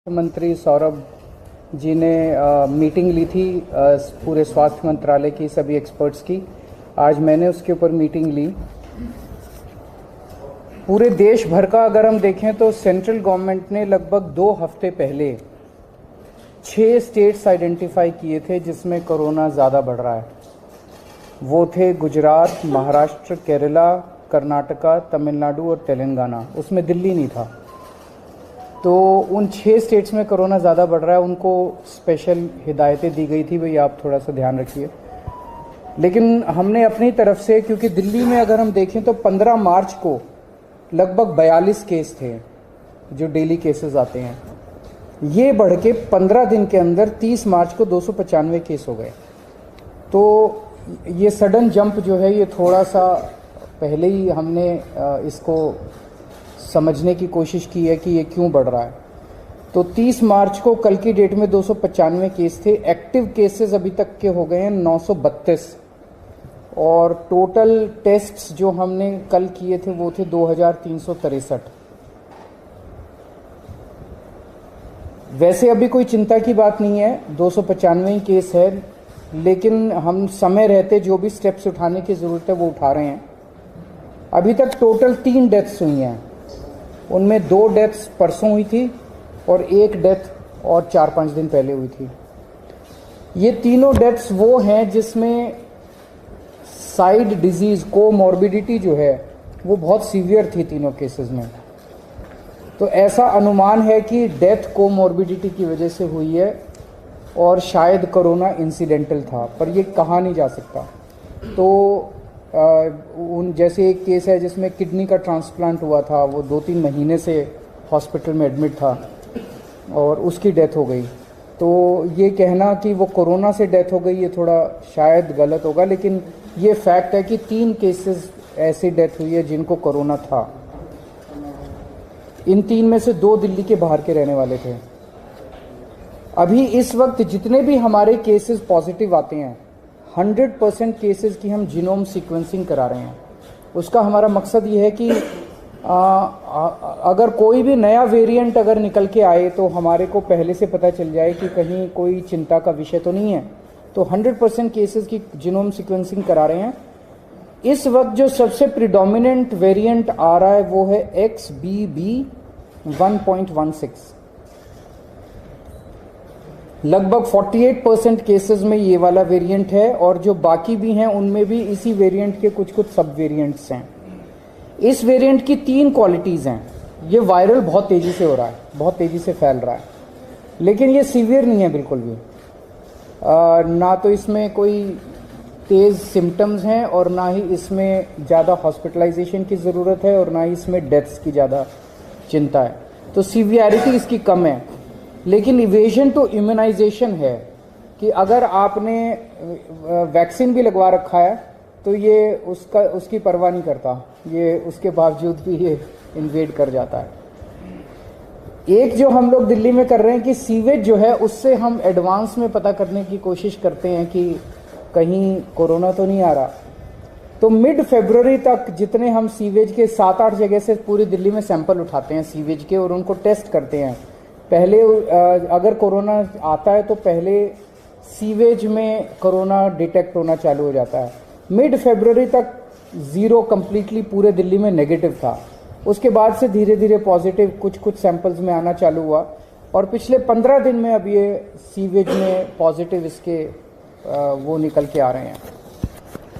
मंत्री सौरभ जी ने मीटिंग ली थी पूरे स्वास्थ्य मंत्रालय की सभी एक्सपर्ट्स की। आज मैंने उसके ऊपर मीटिंग ली। पूरे देश भर का अगर हम देखें तो सेंट्रल गवर्नमेंट ने लगभग 2 हफ्ते पहले 6 स्टेट्स आइडेंटिफाई किए थे जिसमें कोरोना ज़्यादा बढ़ रहा है। वो थे गुजरात, महाराष्ट्र, केरला, कर्नाटका, तमिलनाडु और तेलंगाना। उसमें दिल्ली नहीं था। तो उन 6 स्टेट्स में कोरोना ज़्यादा बढ़ रहा है, उनको स्पेशल हिदायतें दी गई थी, भाई आप थोड़ा सा ध्यान रखिए। लेकिन हमने अपनी तरफ से, क्योंकि दिल्ली में अगर हम देखें तो 15 मार्च को लगभग 42 केस थे जो डेली केसेस आते हैं, ये बढ़ के 15 दिन के अंदर 30 मार्च को 295 केस हो गए। तो ये सडन जंप जो है, ये थोड़ा सा पहले ही हमने इसको समझने की कोशिश की है कि ये क्यों बढ़ रहा है। तो 30 मार्च को कल की डेट में 295 केस थे। एक्टिव केसेस अभी तक के हो गए हैं 932 और टोटल टेस्ट्स जो हमने कल किए थे वो थे 2363। वैसे अभी कोई चिंता की बात नहीं है, 295 केस है, लेकिन हम समय रहते जो भी स्टेप्स उठाने की ज़रूरत है वो उठा रहे हैं। अभी तक टोटल 3 डेथ्स हुई हैं, उनमें 2 डेथ्स परसों हुई थी और 1 डेथ और 4-5 दिन पहले हुई थी। ये तीनों डेथ्स वो हैं जिसमें साइड डिजीज कोमॉर्बिडिटी जो है वो बहुत सीवियर थी तीनों केसेस में। तो ऐसा अनुमान है कि डेथ कोमॉर्बिडिटी की वजह से हुई है और शायद कोरोना इंसिडेंटल था, पर ये कहा नहीं जा सकता। तो उन जैसे एक केस है जिसमें किडनी का ट्रांसप्लांट हुआ था, वो 2-3 महीने से हॉस्पिटल में एडमिट था और उसकी डेथ हो गई। तो ये कहना कि वो कोरोना से डेथ हो गई, ये थोड़ा शायद गलत होगा, लेकिन ये फैक्ट है कि 3 केसेस ऐसी डेथ हुई है जिनको कोरोना था। इन 3 में से 2 दिल्ली के बाहर के रहने वाले थे। अभी इस वक्त जितने भी हमारे केसेस पॉजिटिव आते हैं, 100% केसेस की हम जीनोम सीक्वेंसिंग करा रहे हैं। उसका हमारा मकसद ये है कि अगर कोई भी नया वेरिएंट अगर निकल के आए तो हमारे को पहले से पता चल जाए कि कहीं कोई चिंता का विषय तो नहीं है। तो 100% केसेस की जीनोम सीक्वेंसिंग करा रहे हैं। इस वक्त जो सबसे प्रिडोमिनेंट वेरिएंट आ रहा है वो है XBB 1.16। लगभग 48% केसेस में ये वाला वेरिएंट है और जो बाकी भी हैं उनमें भी इसी वेरिएंट के कुछ सब वेरिएंट्स हैं। इस वेरिएंट की 3 क्वालिटीज़ हैं। ये वायरल बहुत तेज़ी से हो रहा है, बहुत तेज़ी से फैल रहा है, लेकिन ये सीवियर नहीं है बिल्कुल भी। ना तो इसमें कोई तेज़ सिम्टम्स हैं और ना ही इसमें ज़्यादा हॉस्पिटलाइजेशन की ज़रूरत है और ना ही इसमें डेथ्स की ज़्यादा चिंता है। तो सीवियरिटी इसकी कम है। लेकिन इवेजन टू इम्यूनाइजेशन है कि अगर आपने वैक्सीन भी लगवा रखा है तो ये उसकी परवाह नहीं करता, ये उसके बावजूद भी ये इन्वेड कर जाता है। एक जो हम लोग दिल्ली में कर रहे हैं कि सीवेज जो है उससे हम एडवांस में पता करने की कोशिश करते हैं कि कहीं कोरोना तो नहीं आ रहा। तो मिड फरवरी तक जितने हम सीवेज के 7-8 जगह से पूरी दिल्ली में सैंपल उठाते हैं सीवेज के और उनको टेस्ट करते हैं। पहले अगर कोरोना आता है तो पहले सीवेज में कोरोना डिटेक्ट होना चालू हो जाता है। मिड फरवरी तक 0 कंप्लीटली पूरे दिल्ली में नेगेटिव था। उसके बाद से धीरे धीरे पॉजिटिव कुछ सैंपल्स में आना चालू हुआ और पिछले 15 दिन में अब ये सीवेज में पॉजिटिव इसके वो निकल के आ रहे हैं।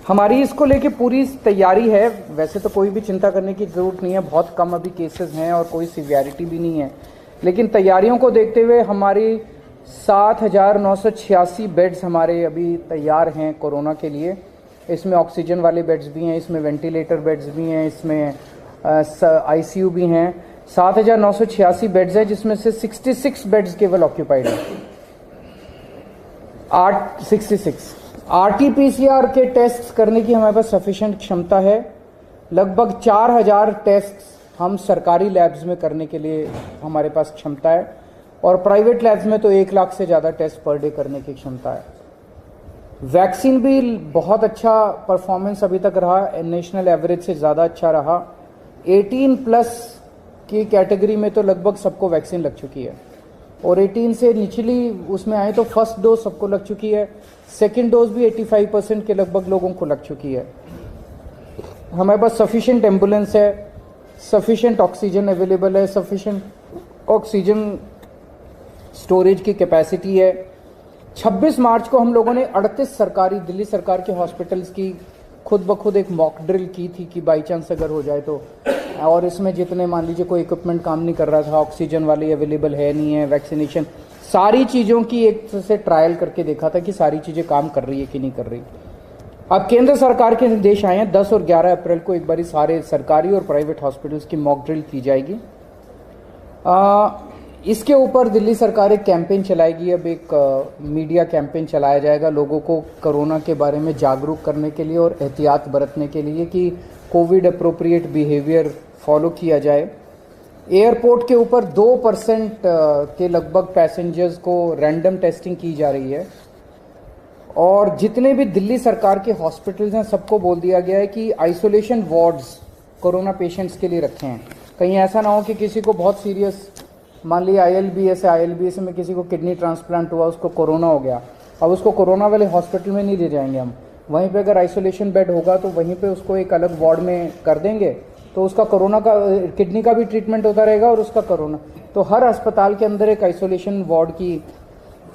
हमारी इसको लेके पूरी तैयारी है। वैसे तो कोई भी चिंता करने की ज़रूरत नहीं है, बहुत कम अभी केसेस हैं और कोई सीवियरिटी भी नहीं है, लेकिन तैयारियों को देखते हुए हमारी 7,986 बेड्स हमारे अभी तैयार हैं कोरोना के लिए। इसमें ऑक्सीजन वाले बेड्स भी हैं, इसमें वेंटिलेटर बेड्स भी हैं, इसमें ICU भी हैं। 7,986 बेड्स हैं जिसमें से 66 बेड्स केवल ऑक्यूपाइड हैं। 66 RT-PCR के टेस्ट करने की हमारे पास सफिशिएंट क्षमता है। लगभग 4,000 टेस्ट हम सरकारी लैब्स में करने के लिए हमारे पास क्षमता है और प्राइवेट लैब्स में तो 1 लाख से ज़्यादा टेस्ट पर डे करने की क्षमता है। वैक्सीन भी बहुत अच्छा परफॉर्मेंस अभी तक रहा, नेशनल एवरेज से ज़्यादा अच्छा रहा। 18+ की कैटेगरी में तो लगभग सबको वैक्सीन लग चुकी है। और 18 से निचली उसमें आए तो फर्स्ट डोज सबको लग चुकी है, सेकेंड डोज भी 85% के लगभग लोगों को लग चुकी है। हमारे पास सफिशिएंट एम्बुलेंस है, सफिशिएंट ऑक्सीजन अवेलेबल है, सफिशिएंट ऑक्सीजन स्टोरेज की कैपेसिटी है। 26 मार्च को हम लोगों ने 38 सरकारी दिल्ली सरकार के हॉस्पिटल्स की खुद ब खुद एक मॉक ड्रिल की थी कि बाई चांस अगर हो जाए तो, और इसमें जितने मान लीजिए कोई इक्विपमेंट काम नहीं कर रहा था, ऑक्सीजन वाली अवेलेबल है नहीं है, वैक्सीनेशन, सारी चीज़ों की एक से ट्रायल करके देखा था कि सारी चीज़ें काम कर रही है कि नहीं कर रही। अब केंद्र सरकार के निर्देश आए हैं, 10 और 11 अप्रैल को एक बारी सारे सरकारी और प्राइवेट हॉस्पिटल्स की मॉक ड्रिल की जाएगी। इसके ऊपर दिल्ली सरकार एक कैंपेन चलाएगी, अब एक मीडिया कैंपेन चलाया जाएगा लोगों को कोरोना के बारे में जागरूक करने के लिए और एहतियात बरतने के लिए कि कोविड अप्रोप्रिएट बिहेवियर फॉलो किया जाए। एयरपोर्ट के ऊपर 2% के लगभग पैसेंजर्स को रैंडम टेस्टिंग की जा रही है, और जितने भी दिल्ली सरकार के हॉस्पिटल्स हैं सबको बोल दिया गया है कि आइसोलेशन वार्ड्स कोरोना पेशेंट्स के लिए रखे हैं। कहीं ऐसा ना हो कि किसी को बहुत सीरियस, मान लिया आईएलबीएस में किसी को किडनी ट्रांसप्लांट हुआ, उसको कोरोना हो गया, अब उसको कोरोना वाले हॉस्पिटल में नहीं ले जाएंगे हम, वहीं पे अगर आइसोलेशन बेड होगा तो वहीं पे उसको एक अलग वार्ड में कर देंगे, तो उसका कोरोना का, किडनी का भी ट्रीटमेंट होता रहेगा और उसका कोरोना। तो हर अस्पताल के अंदर एक आइसोलेशन वार्ड की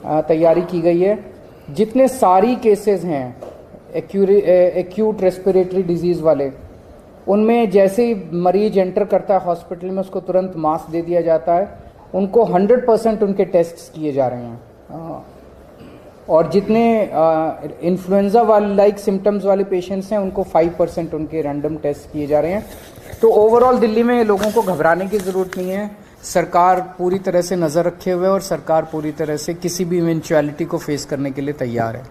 तैयारी की गई है। जितने सारी केसेस हैं एक्यूट रेस्पिरेटरी डिजीज़ वाले, उनमें जैसे ही मरीज एंटर करता है हॉस्पिटल में उसको तुरंत मास्क दे दिया जाता है, उनको 100% उनके टेस्ट किए जा रहे हैं। और जितने इन्फ्लुएंजा वाले लाइक सिम्टम्स वाले पेशेंट्स हैं उनको 5% उनके रैंडम टेस्ट किए जा रहे हैं। तो ओवरऑल दिल्ली में लोगों को घबराने की ज़रूरत नहीं है, सरकार पूरी तरह से नज़र रखे हुए है और सरकार पूरी तरह से किसी भी इवेंचुअलिटी को फेस करने के लिए तैयार है।